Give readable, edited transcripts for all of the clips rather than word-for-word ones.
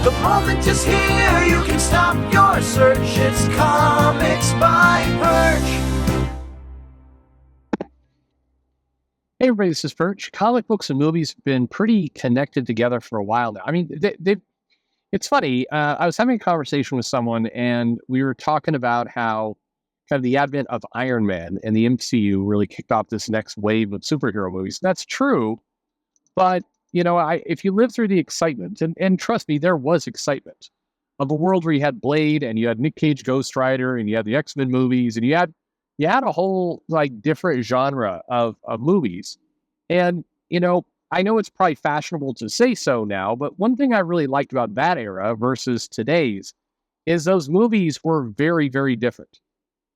The moment is here, you can stop your search. It's Comics by Perch. Hey everybody, this is Perch. Comic books and movies have been pretty connected together for a while now. I mean, it's funny. I was having a conversation with someone, and we were talking about how kind of the advent of Iron Man and the MCU really kicked off this next wave of superhero movies. That's true, but if you live through the excitement, and trust me, there was excitement of a world where you had Blade and you had Nick Cage Ghost Rider and you had the X-Men movies and you had a whole like different genre of movies. And, I know it's probably fashionable to say so now, but one thing I really liked about that era versus today's is those movies were very, very different.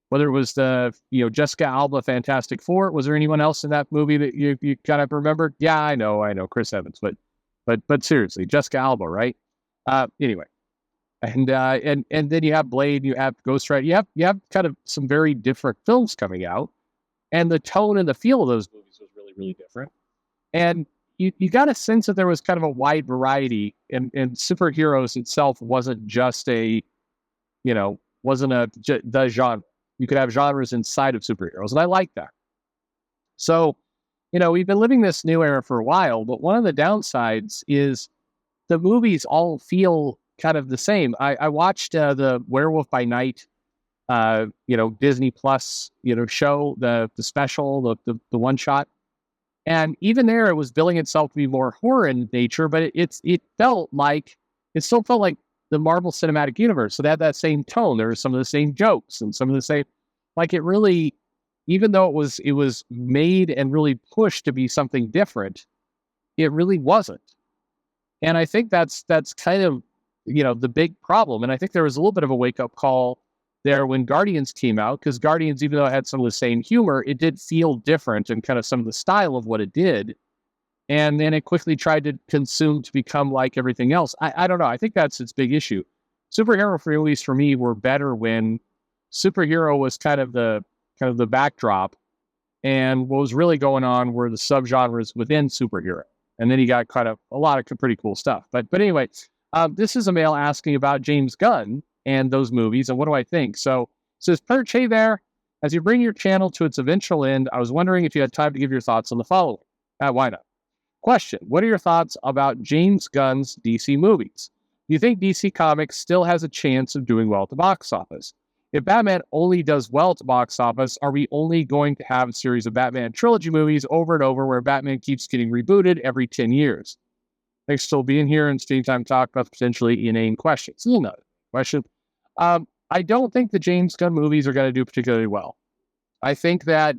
Whether it was the, Jessica Alba Fantastic Four, was there anyone else in that movie that you kind of remember? Yeah, I know, Chris Evans, but seriously, Jessica Alba, right? Anyway, and then you have Blade, you have Ghost Rider, you have kind of some very different films coming out, and the tone and the feel of those movies was really, really different. And you got a sense that there was kind of a wide variety, and superheroes itself wasn't just the genre. You could have genres inside of superheroes, and I like that. So, we've been living this new era for a while, but one of the downsides is the movies all feel kind of the same. I watched the Werewolf by Night, Disney Plus, show, the special, the one shot. And even there, it was billing itself to be more horror in nature, but it still felt like the Marvel Cinematic Universe. So they had that same tone. There were some of the same jokes and some of the same, like it really, even though it was made and really pushed to be something different, it really wasn't. And I think that's kind of, the big problem. And I think there was a little bit of a wake-up call there when Guardians came out, because Guardians, even though it had some of the same humor, it did feel different and kind of some of the style of what it did. And then it quickly tried to consume to become like everything else. I don't know. I think that's its big issue. Superhero movies for me were better when superhero was kind of the backdrop, and what was really going on were the subgenres within superhero. And then you got kind of a lot of pretty cool stuff. But anyway, this is a mail asking about James Gunn and those movies, and what do I think? So it says, Perch, hey there. As you bring your channel to its eventual end, I was wondering if you had time to give your thoughts on the following. Why not? Question, what are your thoughts about James Gunn's DC movies? Do you think DC Comics still has a chance of doing well at the box office? If Batman only does well at the box office, are we only going to have a series of Batman trilogy movies over and over where Batman keeps getting rebooted every 10 years? Thanks for still being here and spending time to talk about potentially inane questions. Another question. I don't think the James Gunn movies are going to do particularly well. I think that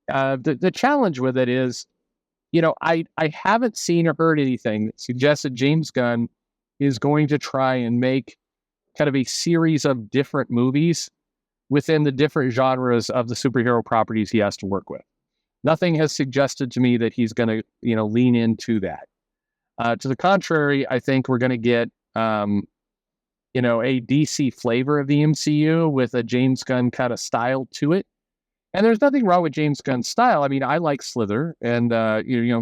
the challenge with it is, I haven't seen or heard anything that suggests that James Gunn is going to try and make kind of a series of different movies within the different genres of the superhero properties he has to work with. Nothing has suggested to me that he's going to, lean into that. To the contrary, I think we're going to get, a DC flavor of the MCU with a James Gunn kind of style to it. And there's nothing wrong with James Gunn's style. I mean, I like Slither, and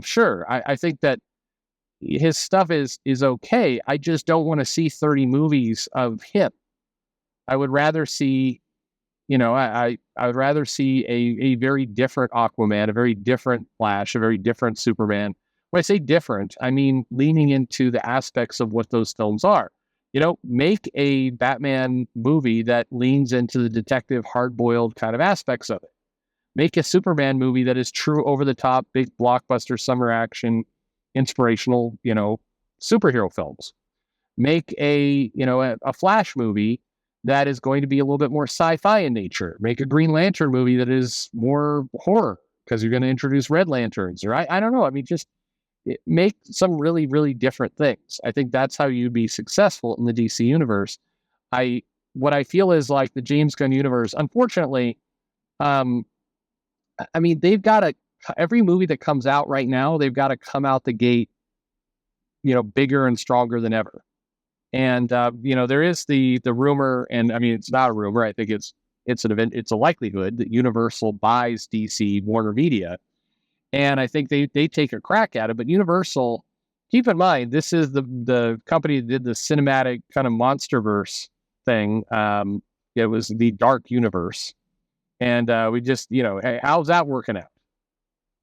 sure, I think that his stuff is okay. I just don't want to see 30 movies of him. I would rather see, I would rather see a very different Aquaman, a very different Flash, a very different Superman. When I say different, I mean leaning into the aspects of what those films are. Make a Batman movie that leans into the detective, hard-boiled kind of aspects of it. Make a Superman movie that is true over-the-top, big blockbuster, summer action, inspirational, superhero films. Make a Flash movie that is going to be a little bit more sci-fi in nature. Make a Green Lantern movie that is more horror because you're going to introduce Red Lanterns. Or I don't know. I mean, just make some really, really different things. I think that's how you'd be successful in the DC universe. What I feel is like the James Gunn universe, unfortunately, they've got every movie that comes out right now, they've got to come out the gate, bigger and stronger than ever. And, there is the rumor, and I mean, it's not a rumor. I think it's an event. It's a likelihood that Universal buys DC Warner Media. And I think they take a crack at it, but Universal keep in mind, this is the company that did the cinematic kind of MonsterVerse thing. It was the Dark Universe. And we just, hey, how's that working out?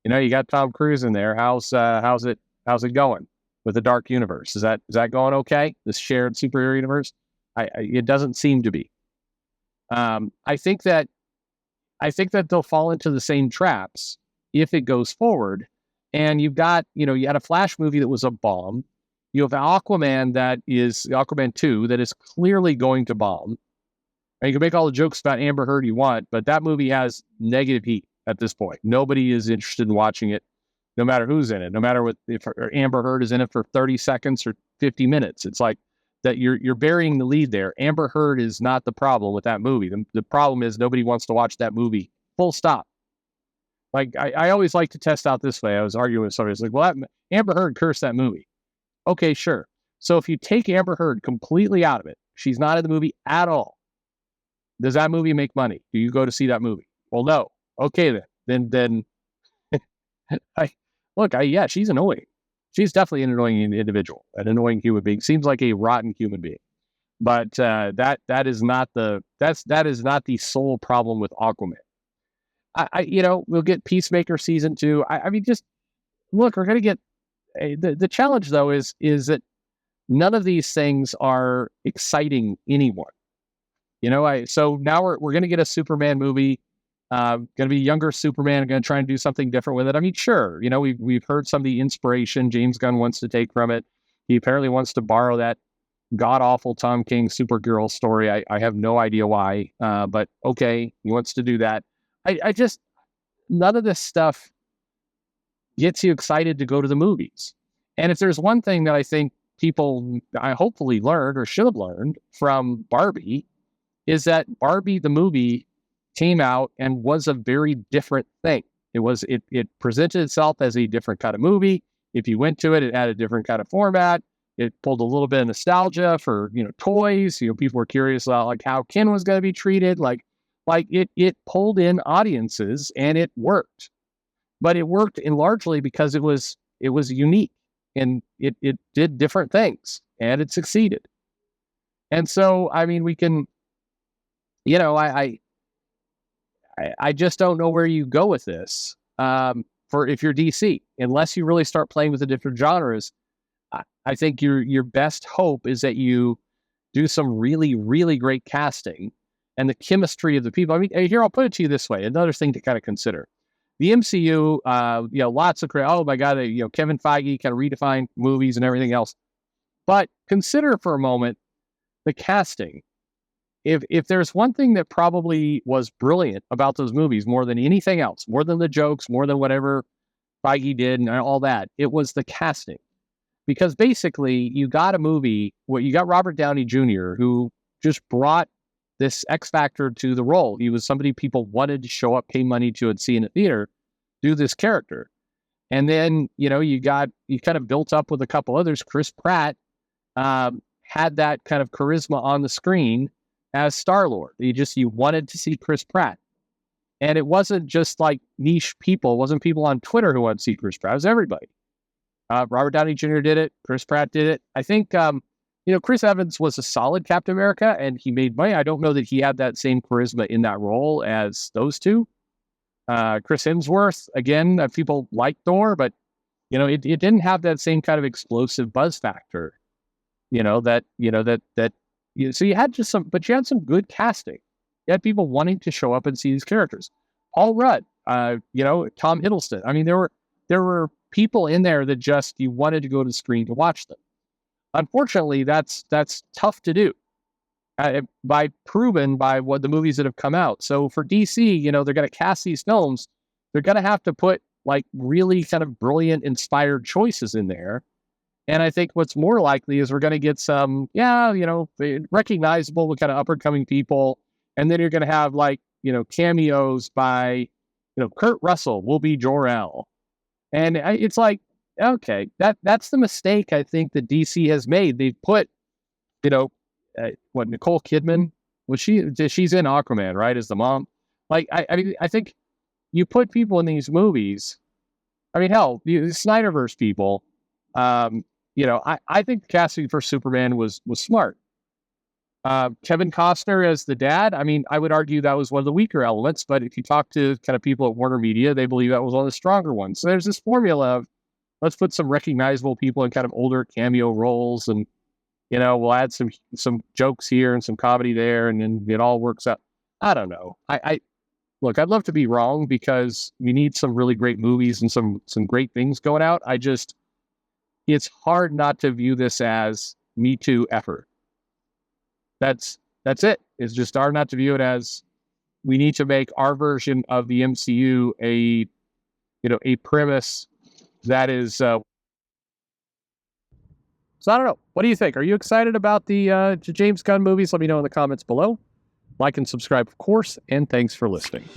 You got Tom Cruise in there. How's it going with the Dark Universe? Is that going okay? This shared superhero universe? It doesn't seem to be. I think that they'll fall into the same traps if it goes forward. And you've got, you had a Flash movie that was a bomb. You have Aquaman Aquaman 2 that is clearly going to bomb. And you can make all the jokes about Amber Heard you want, but that movie has negative heat at this point. Nobody is interested in watching it, no matter who's in it, no matter if Amber Heard is in it for 30 seconds or 50 minutes. It's like that you're burying the lead there. Amber Heard is not the problem with that movie. The problem is nobody wants to watch that movie. Full stop. Like, I always like to test out this way. I was arguing with somebody. It's like, well, Amber Heard cursed that movie. Okay, sure. So if you take Amber Heard completely out of it, she's not in the movie at all. Does that movie make money? Do you go to see that movie? Well, no. Okay, then yeah, she's annoying. She's definitely an annoying individual, an annoying human being. Seems like a rotten human being. But that is not the sole problem with Aquaman. We'll get Peacemaker season 2. I mean, just look, we're gonna get the challenge though is that none of these things are exciting anyone. So now we're gonna get a Superman movie. Gonna be younger Superman. Gonna try and do something different with it. I mean, sure, we've heard some of the inspiration James Gunn wants to take from it. He apparently wants to borrow that god awful Tom King Supergirl story. I have no idea why, but okay, he wants to do that. I just, none of this stuff gets you excited to go to the movies. And if there's one thing that I think people, I hopefully learned or should have learned from Barbie, is that Barbie, the movie, came out and was a very different thing. It presented itself as a different kind of movie. If you went to it, it had a different kind of format. It pulled a little bit of nostalgia for, toys. People were curious about like how Ken was going to be treated. Like it pulled in audiences and it worked, but it worked in largely because it was unique and it did different things and it succeeded. And so, I mean, we can, I just don't know where you go with this. For if you're DC, unless you really start playing with the different genres, I think your best hope is that you do some really, really great casting and the chemistry of the people. I mean, here, I'll put it to you this way. Another thing to kind of consider. The MCU, lots of oh my God, Kevin Feige kind of redefined movies and everything else. But consider for a moment the casting. If there's one thing that probably was brilliant about those movies more than anything else, more than the jokes, more than whatever Feige did and all that, it was the casting. Because basically, you got a movie where you got Robert Downey Jr., who just brought this X factor to the role. He was somebody people wanted to show up, pay money to, and see in a theater, do this character. And then, you kind of built up with a couple others. Chris Pratt had that kind of charisma on the screen as Star-Lord. You wanted to see Chris Pratt. And it wasn't just like niche people. It wasn't people on Twitter who wanted to see Chris Pratt. It was everybody. Robert Downey Jr. did it. Chris Pratt did it. I think, Chris Evans was a solid Captain America and he made money. I don't know that he had that same charisma in that role as those two. Chris Hemsworth, again, people like Thor, but, it didn't have that same kind of explosive buzz factor, so you had you had some good casting. You had people wanting to show up and see these characters. Paul Rudd, Tom Hiddleston. I mean, there were people in there that just you wanted to go to the screen to watch them. Unfortunately, that's tough to do proven by what the movies that have come out. So for DC, they're going to cast these films. They're going to have to put like really kind of brilliant, inspired choices in there. And I think what's more likely is we're going to get some, recognizable kind of up-and-coming people. And then you're going to have cameos by, Kurt Russell will be Jor-El. And it's like, okay, that's the mistake I think that DC has made. They've put, Nicole Kidman, she's in Aquaman, right? As the mom. I think you put people in these movies. I mean, hell, the Snyderverse people, I think casting for Superman was smart. Kevin Costner as the dad, I mean, I would argue that was one of the weaker elements, but if you talk to kind of people at Warner Media, they believe that was one of the stronger ones. So there's this formula of let's put some recognizable people in kind of older cameo roles, and we'll add some jokes here and some comedy there, and then it all works out. I don't know. I look, I'd love to be wrong because we need some really great movies and some great things going out. It's hard not to view this as Me Too effort. That's it. It's just hard not to view it as we need to make our version of the MCU a premise that is. So I don't know. What do you think? Are you excited about the James Gunn movies? Let me know in the comments below. Like and subscribe, of course, and thanks for listening.